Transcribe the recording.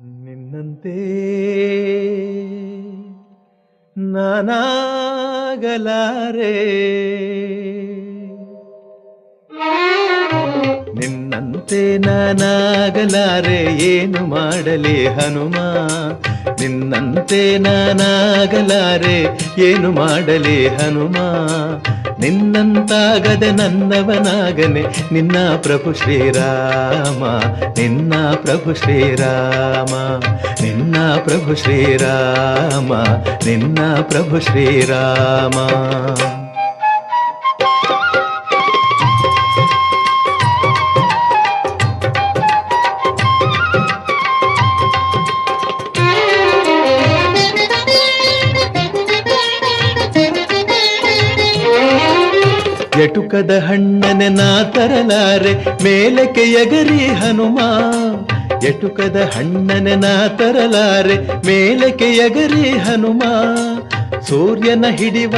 ನಿನ್ನಂತೆ ನಾನಾಗಲಾರೆ, ನಿನ್ನಂತೆ ನಾನಾಗಲಾರೆ, ಏನು ಮಾಡಲಿ ಹನುಮ. ನಿನ್ನಂತೆ ನಾನಾಗಲಾರೆ, ಏನು ಮಾಡಲಿ ಹನುಮ. ನಿನ್ನಂತಾಗದೆ ನನ್ನವನಾಗನೆ, ನಿನ್ನ ಪ್ರಭು ಶ್ರೀರಾಮ, ನಿನ್ನ ಪ್ರಭು ಶ್ರೀರಾಮ, ನಿನ್ನ ಪ್ರಭು ಶ್ರೀರಾಮ, ನಿನ್ನ ಪ್ರಭು ಶ್ರೀರಾಮ. ಎಟುಕದ ಹಣ್ಣನೆ ನಾ ತರಲಾರೆ, ಮೇಲಕ್ಕೆ ಎಗರಿ ಹನುಮ. ಎಟುಕದ ಹಣ್ಣನೆ ನಾ ತರಲಾರೆ, ಮೇಲಕ್ಕೆ ಎಗರಿ ಹನುಮ. ಸೂರ್ಯನ ಹಿಡಿವ